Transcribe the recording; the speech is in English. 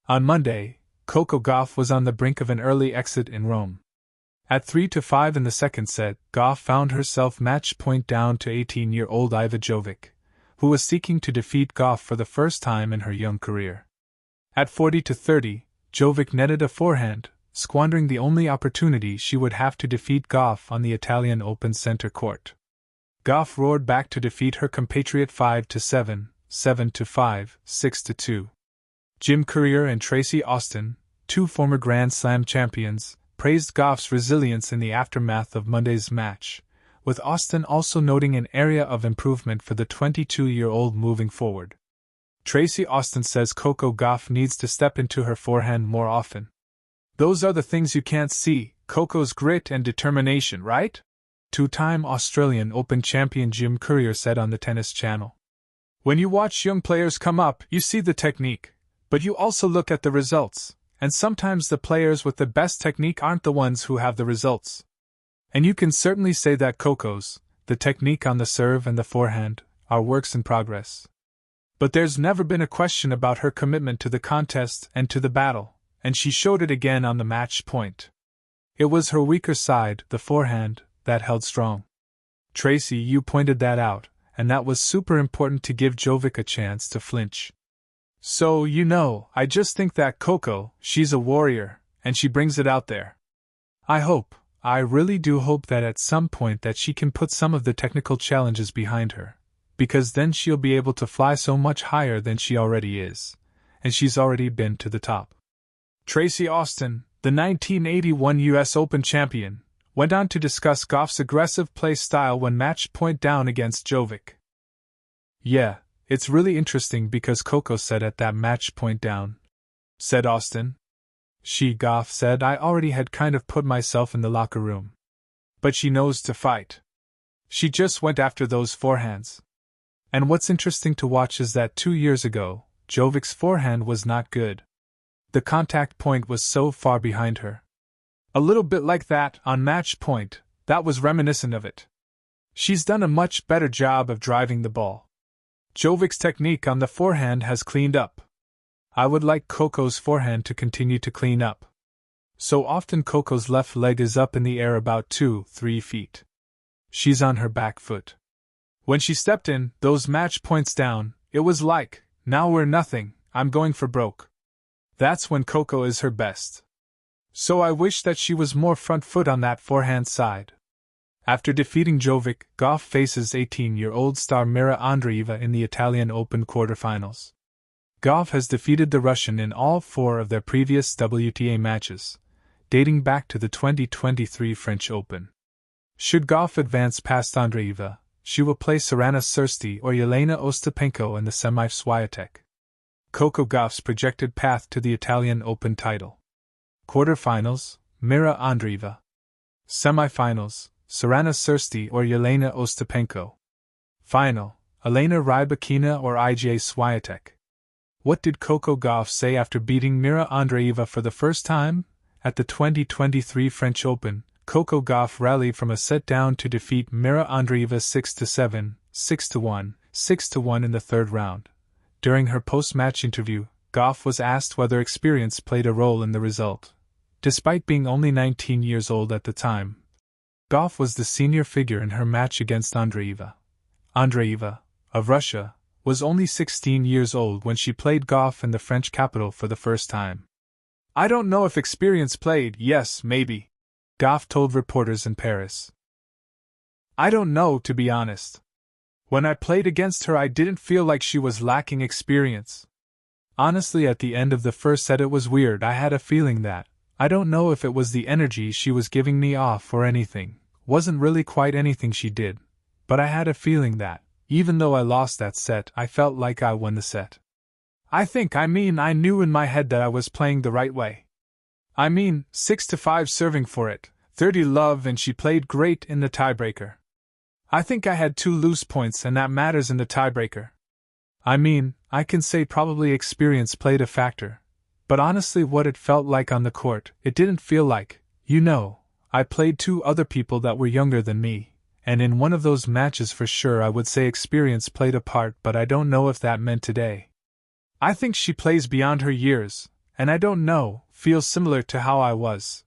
On Monday, Coco Gauff was on the brink of an early exit in Rome. At 3-5 in the second set, Gauff found herself match point down to 18-year-old Iva Jovic, who was seeking to defeat Gauff for the first time in her young career. At 40-30, Jovic netted a forehand, squandering the only opportunity she would have to defeat Gauff on the Italian Open center court. Gauff roared back to defeat her compatriot 5-7, 7-5, 6-2. Jim Courier and Tracy Austin, two former Grand Slam champions, praised Gauff's resilience in the aftermath of Monday's match, with Austin also noting an area of improvement for the 22-year-old moving forward. Tracy Austin says Coco Gauff needs to step into her forehand more often. Those are the things you can't see, Coco's grit and determination, right? Two-time Australian Open champion Jim Courier said on the Tennis Channel. When you watch young players come up, you see the technique, but you also look at the results, and sometimes the players with the best technique aren't the ones who have the results. And you can certainly say that Coco's, the technique on the serve and the forehand, are works in progress. But there's never been a question about her commitment to the contest and to the battle, and she showed it again on the match point. It was her weaker side, the forehand, that held strong. Tracy, you pointed that out, and that was super important to give Jovic a chance to flinch. So, I just think that Coco, she's a warrior, and she brings it out there. I really do hope that at some point that she can put some of the technical challenges behind her, because then she'll be able to fly so much higher than she already is, and she's already been to the top. Tracy Austin, the 1981 US Open champion, went on to discuss Gauff's aggressive play style when match point down against Jovic. Yeah, it's really interesting because Coco said at that match point down, said Austin. Gauff said, I already had kind of put myself in the locker room. But she knows to fight. She just went after those forehands. And what's interesting to watch is that 2 years ago, Jovic's forehand was not good. The contact point was so far behind her. A little bit like that on match point, that was reminiscent of it. She's done a much better job of driving the ball. Jovic's technique on the forehand has cleaned up. I would like Coco's forehand to continue to clean up. So often Coco's left leg is up in the air about 2-3 feet. She's on her back foot. When she stepped in, those match points down, it was like, now we're nothing, I'm going for broke. That's when Coco is her best. So I wish that she was more front foot on that forehand side. After defeating Jovic, Gauff faces 18-year-old star Mira Andreeva in the Italian Open quarterfinals. Gauff has defeated the Russian in all 4 of their previous WTA matches, dating back to the 2023 French Open. Should Gauff advance past Andreeva, she will play Sorana Cîrstea or Jelena Ostapenko in the semi-Swiatek. Coco Gauff's projected path to the Italian Open title. Quarterfinals, Mira Andreeva. Semifinals, Sorana Cîrstea or Jelena Ostapenko. Final, Elena Rybakina or Iga Swiatek. What did Coco Gauff say after beating Mira Andreeva for the first time? At the 2023 French Open, Coco Gauff rallied from a set down to defeat Mira Andreeva 6-7, 6-1, 6-1 in the third round. During her post-match interview, Gauff was asked whether experience played a role in the result. Despite being only 19 years old at the time, Gauff was the senior figure in her match against Andreeva. Andreeva, of Russia, was only 16 years old when she played Gauff in the French capital for the first time. I don't know if experience played, yes, maybe, Gauff told reporters in Paris. I don't know, to be honest. When I played against her, I didn't feel like she was lacking experience. Honestly, at the end of the first set it was weird. I had a feeling that, I don't know if it was the energy she was giving me off or anything, wasn't really quite anything she did, but I had a feeling that, even though I lost that set, I felt like I won the set. I knew in my head that I was playing the right way. 6-5 serving for it, 30 love, and she played great in the tiebreaker. I think I had 2 loose points, and that matters in the tiebreaker. I can say probably experience played a factor, but honestly what it felt like on the court, it didn't feel like, I played 2 other people that were younger than me, and in one of those matches for sure I would say experience played a part, but I don't know if that meant today. I think she plays beyond her years, and I don't know, feels similar to how I was.